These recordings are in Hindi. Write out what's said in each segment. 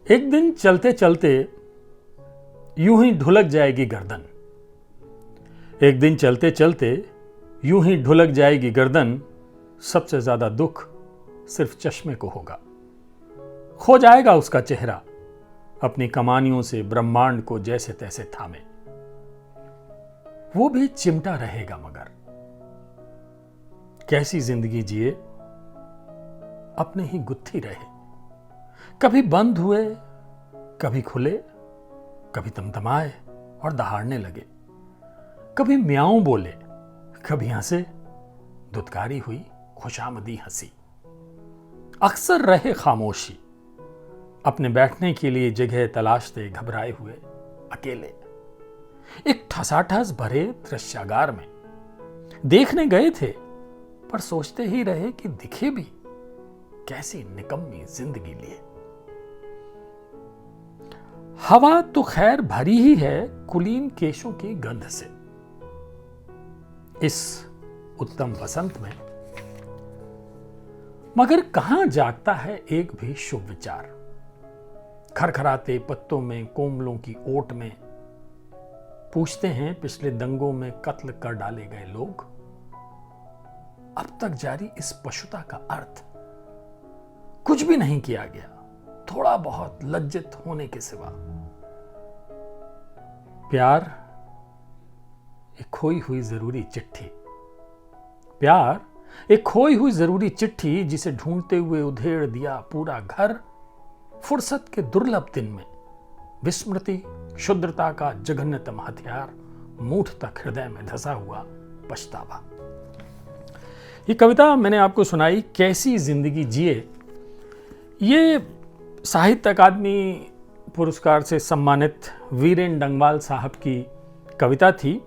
एक दिन चलते चलते यूं ही ढुलक जाएगी गर्दन। एक दिन चलते चलते यूं ही ढुलक जाएगी गर्दन। सबसे ज्यादा दुख सिर्फ चश्मे को होगा। खो जाएगा उसका चेहरा, अपनी कमानियों से ब्रह्मांड को जैसे तैसे थामे। वो भी चिमटा रहेगा मगर कैसी जिंदगी जिए, अपने ही गुत्थी रहे। कभी बंद हुए, कभी खुले, कभी तमतमाए और दहाड़ने लगे। कभी म्याऊं बोले, कभी हंसे, दुत्कारी हुई खुशामदी हंसी। अक्सर रहे खामोशी, अपने बैठने के लिए जगह तलाशते घबराए हुए अकेले। एक ठसाठस भरे दृश्यागार में देखने गए थे, पर सोचते ही रहे कि दिखे भी कैसी निकम्मी जिंदगी लिए। हवा तो खैर भरी ही है कुलीन केशों की गंध से। इस उत्तम बसंत में मगर कहां जागता है एक भी शुभ विचार। खरखराते पत्तों में, कोमलों की ओट में पूछते हैं पिछले दंगों में कत्ल कर डाले गए लोग। अब तक जारी इस पशुता का अर्थ कुछ भी नहीं किया गया, थोड़ा बहुत लज्जित होने के सिवा। प्यार एक खोई हुई जरूरी चिट्ठी। प्यार एक खोई हुई जरूरी चिट्ठी, जिसे ढूंढते हुए उधेड़ दिया पूरा घर। फुर्सत के दुर्लभ दिन में विस्मृति क्षुद्रता का जघन्यतम हथियार, मूठ तक हृदय में धसा हुआ पछतावा। ये कविता मैंने आपको सुनाई, कैसी जिंदगी जिए। ये साहित्य अकादमी पुरस्कार से सम्मानित वीरेन डंगवाल साहब की कविता थी,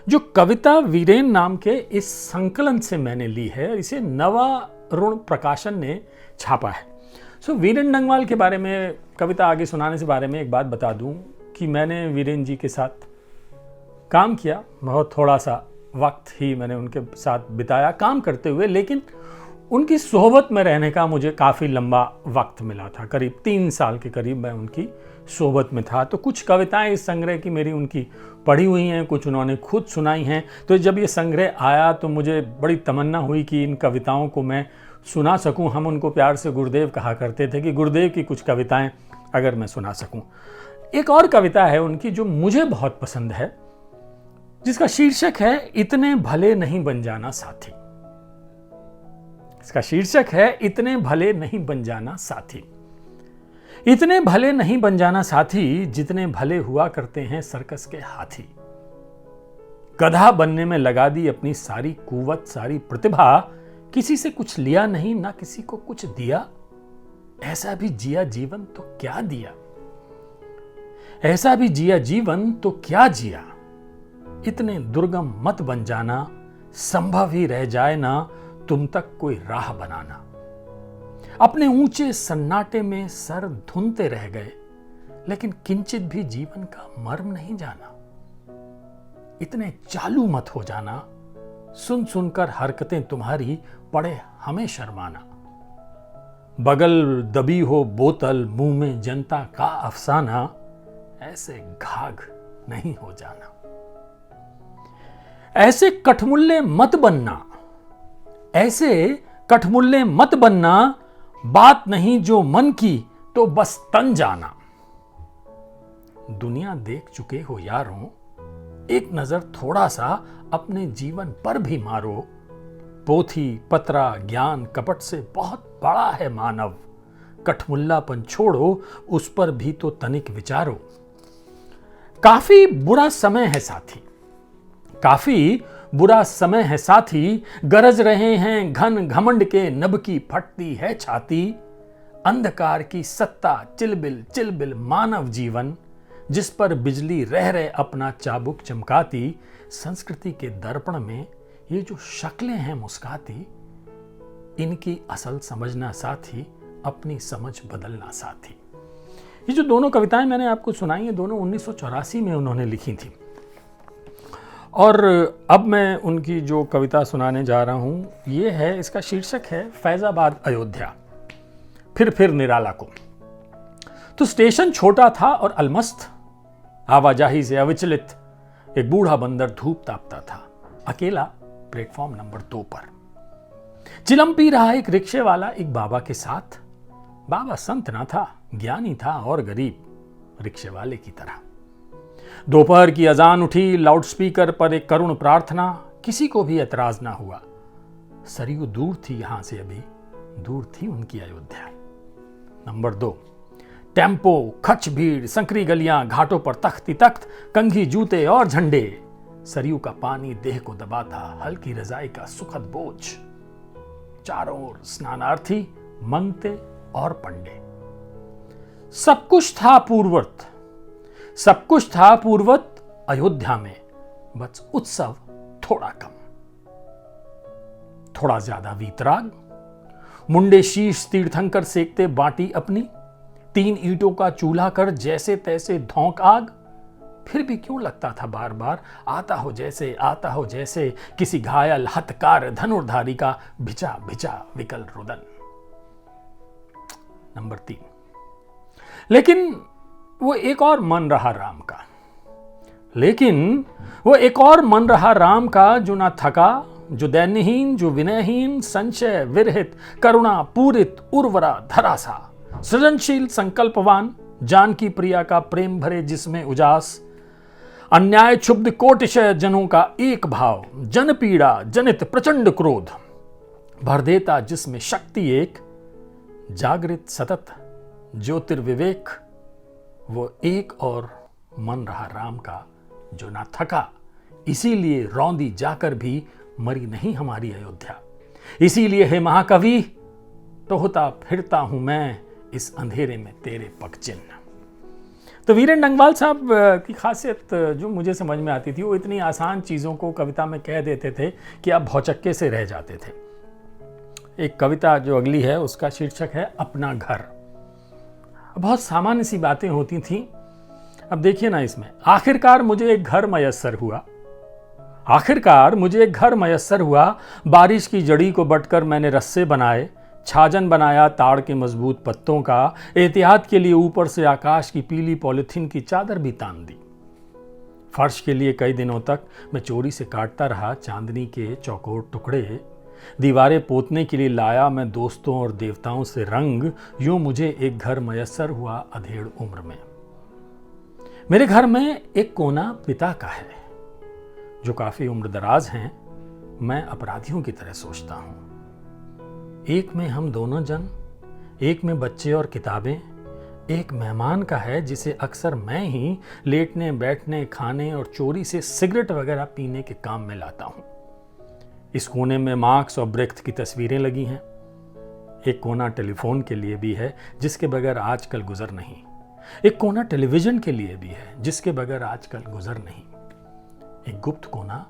जो कविता वीरेन नाम के इस संकलन से मैंने ली है। इसे नवारुण प्रकाशन ने छापा है। वीरेन डंगवाल के बारे में, कविता आगे सुनाने से बारे में एक बात बता दूं कि मैंने वीरेन जी के साथ काम किया। बहुत थोड़ा सा वक्त ही मैंने उनके साथ बिताया काम करते हुए, लेकिन उनकी सोहबत में रहने का मुझे काफ़ी लंबा वक्त मिला था। करीब 3 साल के करीब मैं उनकी सोहबत में था। तो कुछ कविताएं इस संग्रह की मेरी उनकी पढ़ी हुई हैं, कुछ उन्होंने खुद सुनाई हैं। तो जब ये संग्रह आया तो मुझे बड़ी तमन्ना हुई कि इन कविताओं को मैं सुना सकूं। हम उनको प्यार से गुरुदेव कहा करते थे कि गुरुदेव की कुछ कविताएं अगर मैं सुना सकूं। एक और कविता है उनकी जो मुझे बहुत पसंद है, जिसका शीर्षक है इतने भले नहीं बन जाना साथी। इसका शीर्षक है इतने भले नहीं बन जाना साथी। इतने भले नहीं बन जाना साथी, जितने भले हुआ करते हैं सर्कस के हाथी। गधा बनने में लगा दी अपनी सारी कुवत, सारी प्रतिभा। किसी से कुछ लिया नहीं, ना किसी को कुछ दिया। ऐसा भी जिया जीवन तो क्या दिया। ऐसा भी जिया जीवन तो क्या जिया। इतने दुर्गम मत बन जाना, संभव ही रह जाए ना तुम तक कोई राह बनाना। अपने ऊंचे सन्नाटे में सर धुनते रह गए, लेकिन किंचित भी जीवन का मर्म नहीं जाना। इतने चालू मत हो जाना, सुन सुनकर हरकतें तुम्हारी पड़े हमें शर्माना। बगल दबी हो बोतल, मुंह में जनता का अफसाना। ऐसे घाघ नहीं हो जाना। ऐसे कठमुल्ले मत बनना, ऐसे कठमुल्ले मत बनना। बात नहीं जो मन की तो बस तन जाना। दुनिया देख चुके हो यारों, एक नजर थोड़ा सा अपने जीवन पर भी मारो। पोथी पत्रा ज्ञान कपट से बहुत बड़ा है मानव। कठमुल्लापन छोड़ो, उस पर भी तो तनिक विचारो। काफी बुरा समय है साथी, काफी बुरा समय है साथी। गरज रहे हैं घन घमंड के, नभ की फटती है छाती। अंधकार की सत्ता चिलबिल चिलबिल मानव जीवन, जिस पर बिजली रह रहे अपना चाबुक चमकाती। संस्कृति के दर्पण में ये जो शक्लें हैं मुस्काती, इनकी असल समझना साथी, अपनी समझ बदलना साथी। ये जो दोनों कविताएं मैंने आपको सुनाई हैं, दोनों 1984 में उन्होंने लिखी थी। और अब मैं उनकी जो कविता सुनाने जा रहा हूं, ये है, इसका शीर्षक है फैजाबाद अयोध्या, फिर निराला को। तो स्टेशन छोटा था और अलमस्त, आवाजाही से अविचलित एक बूढ़ा बंदर धूप तापता था, अकेला प्लेटफॉर्म नंबर 2 पर। चिलम पी रहा एक रिक्शे वाला एक बाबा के साथ। बाबा संत ना था, ज्ञानी था और गरीब, रिक्शे वाले की तरह। दोपहर की अजान उठी, लाउडस्पीकर पर एक करुण प्रार्थना, किसी को भी एतराज ना हुआ। सरयू दूर थी यहां से, अभी दूर थी उनकी अयोध्या। नंबर 2, टेम्पो, खच भीड़, संकरी गलियां, घाटों पर तख्ती तख्त, कंघी जूते और झंडे। सरयू का पानी देह को दबाता, हल्की रजाई का सुखद बोझ। चारों ओर स्नानार्थी, मंगते और पंडे। सब कुछ था पूर्ववत, सब कुछ था पूर्ववत अयोध्या में, बस उत्सव थोड़ा कम, थोड़ा ज्यादा वीतराग। मुंडे शीश तीर्थंकर सेकते बाटी अपनी, 3 ईंटों का चूल्हा कर जैसे तैसे धौंक आग। फिर भी क्यों लगता था बार बार, आता हो जैसे किसी घायल हतकार धनुर्धारी का भिचा भिचा विकल रुदन। नंबर 3, लेकिन वो एक और मन रहा राम का, जो ना थका, जो दैन्यहीन, जो विनयहीन, संशय विरहित, करुणा पूरित, उर्वरा धरासा, सृजनशील संकल्पवान, जानकी प्रिया का प्रेम भरे जिसमें उजास, अन्याय क्षुब्ध कोटिशय जनों का एक भाव, जन पीड़ा जनित प्रचंड क्रोध, भर देता जिसमें शक्ति एक, जागृत सतत ज्योतिर्विवेक। वो एक और मन रहा राम का, जो ना थका, इसीलिए रौंदी जाकर भी मरी नहीं हमारी अयोध्या। इसीलिए हे महाकवि, टोहता फिरता हूं मैं इस अंधेरे में तेरे पग चिन्ह। तो वीरेंद्र डंगवाल साहब की खासियत जो मुझे समझ में आती थी, वो इतनी आसान चीज़ों को कविता में कह देते थे कि आप भौचक्के से रह जाते थे। एक कविता जो अगली है उसका शीर्षक है अपना घर। बहुत सामान्य सी बातें होती थी। अब देखिए ना इसमें, आखिरकार मुझे एक घर मयस्सर हुआ, बारिश की जड़ी को बटकर मैंने रस्से बनाए, छाजन बनाया ताड़ के मजबूत पत्तों का, एहतियात के लिए ऊपर से आकाश की पीली पॉलिथीन की चादर भी तान दी। फर्श के लिए कई दिनों तक मैं चोरी से काटता रहा चांदनी के चौकोर टुकड़े। दीवारें पोतने के लिए लाया मैं दोस्तों और देवताओं से रंग। यूं मुझे एक घर मयस्सर हुआ अधेड़ उम्र में। मेरे घर में एक कोना पिता का है, जो काफी उम्र दराज हैं। मैं अपराधियों की तरह सोचता हूं। एक में हम दोनों जन, एक में बच्चे और किताबें, एक मेहमान का है जिसे अक्सर मैं ही लेटने बैठने खाने और चोरी से सिगरेट वगैरह पीने के काम में लाता हूं। इस कोने में मार्क्स और ब्रेख्त की तस्वीरें लगी हैं। एक कोना टेलीफोन के लिए भी है जिसके बगैर आजकल गुजर नहीं। एक कोना टेलीविजन के लिए भी है जिसके बगैर आजकल गुजर नहीं। एक गुप्त कोना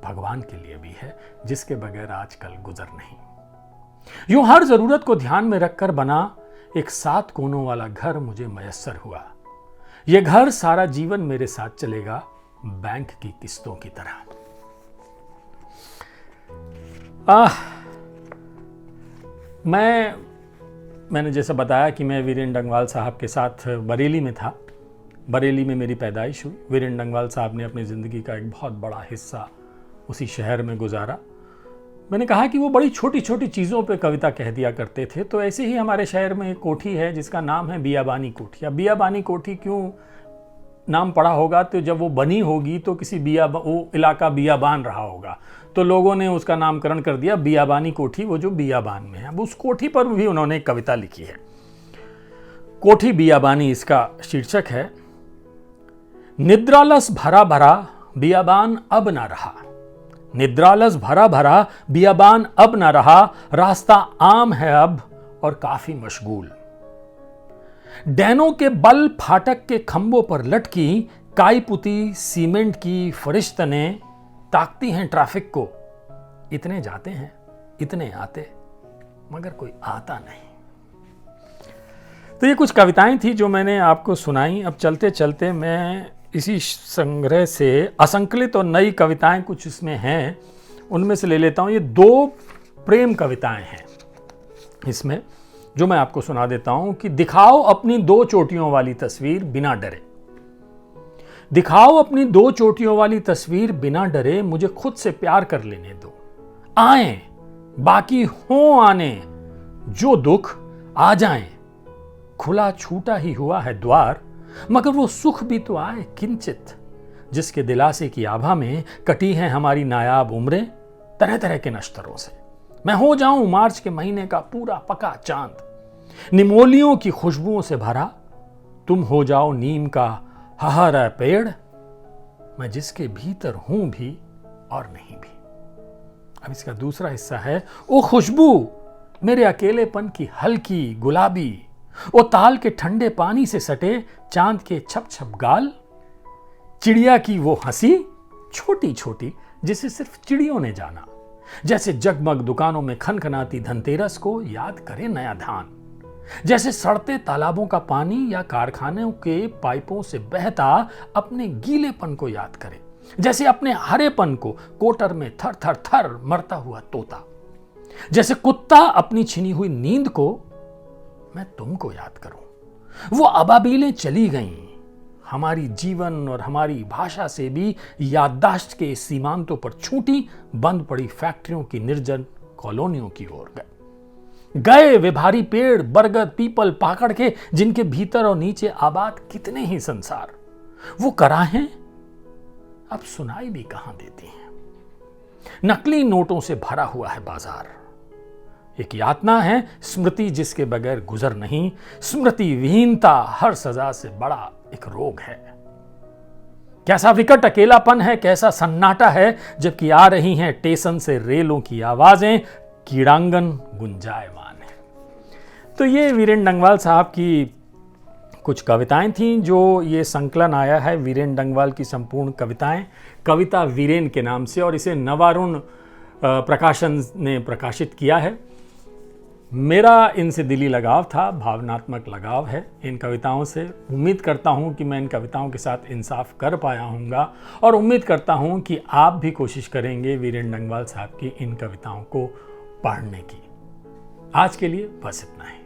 भगवान के लिए भी है जिसके बगैर आजकल गुजर नहीं। यूं हर जरूरत को ध्यान में रखकर बना एक 7 कोनों वाला घर मुझे मयस्सर हुआ। यह घर सारा जीवन मेरे साथ चलेगा, बैंक की किस्तों की तरह। मैंने जैसा बताया कि मैं वीरेंद्र डंगवाल साहब के साथ बरेली में था। बरेली में मेरी पैदाइश हुई। वीरेंद्र डंगवाल साहब ने अपनी ज़िंदगी का एक बहुत बड़ा हिस्सा उसी शहर में गुजारा। मैंने कहा कि वो बड़ी छोटी छोटी चीज़ों पे कविता कह दिया करते थे। तो ऐसे ही हमारे शहर में एक कोठी है जिसका नाम है बियाबानी कोठी। अब बियाबानी कोठी क्यों नाम पड़ा होगा, तो जब वो बनी होगी तो किसी वो इलाका बियाबान रहा होगा, तो लोगों ने उसका नामकरण कर दिया बियाबानी कोठी, वो जो बियाबान में है। अब उस कोठी पर भी उन्होंने एक कविता लिखी है, कोठी बियाबानी इसका शीर्षक है। निद्रालस भरा भरा बियाबान अब ना रहा, निद्रालस भरा भरा बियाबान अब ना रहा, रास्ता आम है अब और काफी मशगूल। डैनों के बल फाटक के खंभों पर लटकी काई पुती सीमेंट की फरिश्तने ताकती हैं ट्रैफिक को। इतने जाते हैं इतने आते, मगर कोई आता नहीं। तो ये कुछ कविताएं थी जो मैंने आपको सुनाई। अब चलते चलते मैं इसी संग्रह से असंकलित और नई कविताएं कुछ इसमें हैं, उनमें से ले लेता हूं। ये 2 प्रेम कविताएं हैं इसमें। जो मैं आपको सुना देता हूं कि दिखाओ अपनी 2 चोटियों वाली तस्वीर बिना डरे। दिखाओ अपनी 2 चोटियों वाली तस्वीर बिना डरे, मुझे खुद से प्यार कर लेने दो। आए बाकी हो आने, जो दुख आ जाएं। खुला छूटा ही हुआ है द्वार, मगर वो सुख भी तो आए किंचित। जिसके दिलासे की आभा में कटी है हमारी नायाब उम्रें तरह तरह के नश्तरों से। मैं हो जाऊं मार्च के महीने का पूरा पका चांद, निमोलियों की खुशबुओं से भरा। तुम हो जाओ नीम का हरा पेड़, मैं जिसके भीतर हूं भी और नहीं भी। अब इसका दूसरा हिस्सा है, ओ खुशबू मेरे अकेलेपन की हल्की गुलाबी, ओ ताल के ठंडे पानी से सटे चांद के छप छप गाल। चिड़िया की वो हंसी छोटी छोटी जिसे सिर्फ चिड़ियों ने जाना, जैसे जगमग दुकानों में खनखनाती धनतेरस को याद करे नया धान। जैसे सड़ते तालाबों का पानी या कारखानों के पाइपों से बहता अपने गीलेपन को याद करे। जैसे अपने हरेपन को कोटर में थर थर थर मरता हुआ तोता। जैसे कुत्ता अपनी छिनी हुई नींद को मैं तुमको याद करूं। वो अबाबीलें चली गईं, हमारी जीवन और हमारी भाषा से भी याददाश्त के सीमांतों पर छूटी बंद पड़ी फैक्ट्रियों की निर्जन कॉलोनियों की ओर गए वे भारी पेड़ बरगद पीपल पाकड़ के, जिनके भीतर और नीचे आबाद कितने ही संसार। वो कराहें अब सुनाई भी कहां देती हैं। नकली नोटों से भरा हुआ है बाजार। एक यातना है स्मृति जिसके बगैर गुजर नहीं। स्मृति विहीनता हर सजा से बड़ा एक रोग है। कैसा विकट अकेलापन है, कैसा सन्नाटा है, जबकि आ रही हैं स्टेशन से रेलों की आवाजें, कीड़ांगन गुंजायमान है। तो ये वीरेन डंगवाल साहब की कुछ कविताएं थीं, जो ये संकलन आया है वीरेन डंगवाल की संपूर्ण कविताएं, कविता वीरेन के नाम से, और इसे नवारुण प्रकाशन ने प्रकाशित किया है। मेरा इनसे दिली लगाव था, भावनात्मक लगाव है इन कविताओं से। उम्मीद करता हूं कि मैं इन कविताओं के साथ इंसाफ कर पाया हूँगा, और उम्मीद करता हूं कि आप भी कोशिश करेंगे वीरेन डंगवाल साहब की इन कविताओं को पढ़ने की। आज के लिए बस इतना ही।